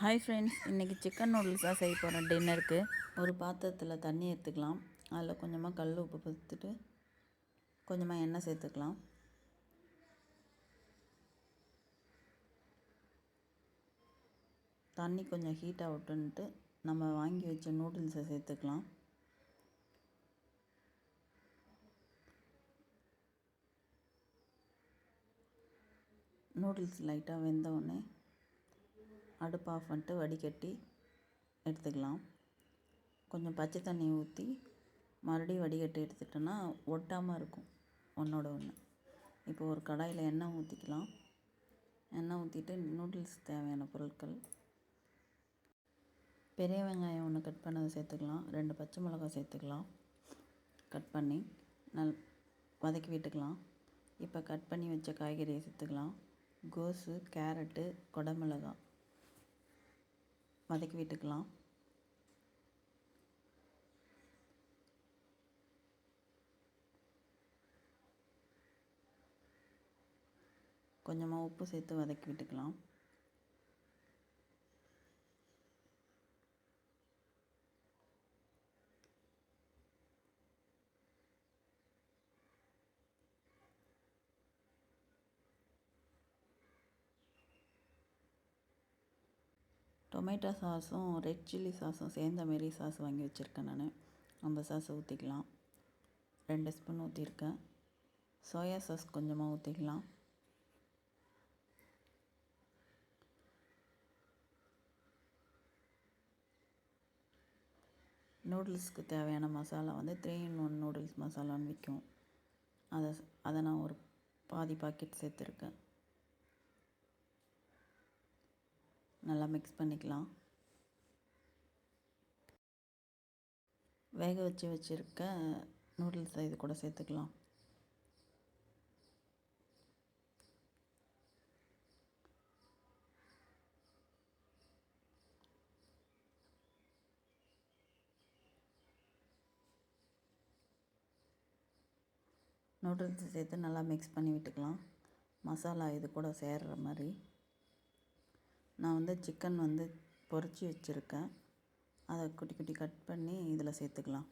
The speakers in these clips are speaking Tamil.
ஹாய் ஃப்ரெண்ட்ஸ், இன்றைக்கி சிக்கன் நூடுல்ஸ் தான் செய்ய போகிறேன் டின்னருக்கு. ஒரு பாத்திரத்தில் தண்ணி எடுத்துக்கலாம். அதில் கொஞ்சமாக கல் உப்பு பார்த்துட்டு கொஞ்சமாக எண்ணெய் சேர்த்துக்கலாம். தண்ணி கொஞ்சம் ஹீட் ஆகட்டுன்ட்டு நம்ம வாங்கி வச்ச நூடுல்ஸை சேர்த்துக்கலாம். நூடுல்ஸ் லைட்டாக வெந்தவுடனே அடுப்பு ஆஃப் பண்ணிட்டு வடிகட்டி எடுத்துக்கலாம். கொஞ்சம் பச்சை தண்ணி ஊற்றி மறுபடியும் வடிகட்டி எடுத்துட்டோன்னா ஒட்டாமல் இருக்கும் ஒன்றோட ஒன்று. இப்போ ஒரு கடாயில் எண்ணெய் ஊற்றிக்கலாம். எண்ணெய் ஊற்றிட்டு நூடுல்ஸ் தேவையான பொருட்கள்: பெரிய வெங்காயம் ஒன்று கட் பண்ணதை சேர்த்துக்கலாம். 2 பச்சை மிளகாய் சேர்த்துக்கலாம். கட் பண்ணி வதக்கி விட்டுக்கலாம். இப்போ கட் பண்ணி வச்ச காய்கறியை சேர்த்துக்கலாம். கோஸு, கேரட்டு, குடமிளகாய் வதக்கி விட்டுக்கலாம். கொஞ்சமாக உப்பு சேர்த்து வதக்கி விட்டுக்கலாம். டொமேட்டோ சாஸும் ரெட் சில்லி சாஸும் சேர்ந்த மாரி சாஸ் வாங்கி வச்சுருக்கேன் நான். அந்த சாஸை ஊற்றிக்கலாம். 2 ஸ்பூன் ஊற்றிருக்கேன். சோயா சாஸ் கொஞ்சமாக ஊற்றிக்கலாம். நூடுல்ஸ்க்கு தேவையான மசாலா 3 in 1 நூடுல்ஸ் மசாலான்னு விற்கும். அதை நான் ஒரு பாதி பாக்கெட் சேர்த்துருக்கேன். நல்லா மிக்ஸ் பண்ணிக்கலாம். வேக வச்சுருக்க நூடுல்ஸை இது கூட சேர்த்துக்கலாம். நூடுல்ஸ் சேர்த்து நல்லா மிக்ஸ் பண்ணி விட்டுக்கலாம். மசாலா இது கூட சேர்கிற மாதிரி. நான் சிக்கன் பொரிச்சு வச்சுருக்கேன். அதை குட்டி குட்டி கட் பண்ணி இதில் சேர்த்துக்கலாம்.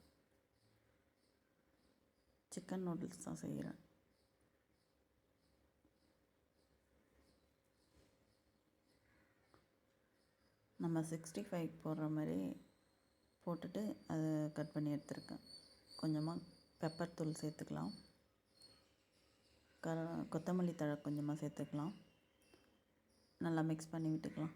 சிக்கன் நூடுல்ஸ் தான் செய்கிறேன். நம்ம 65 போடுற மாதிரி போட்டுட்டு அதை கட் பண்ணி எடுத்துருக்கேன். கொஞ்சமாக பெப்பர் தூள் சேர்த்துக்கலாம். கொத்தமல்லி தழை கொஞ்சமாக சேர்த்துக்கலாம். நல்லா மிக்ஸ் பண்ணி விட்டுக்கலாம்.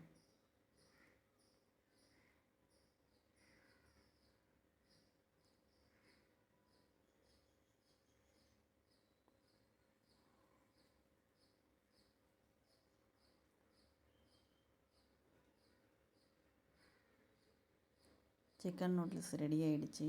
சிக்கன் நூடுல்ஸ் ரெடி ஆகிடுச்சு.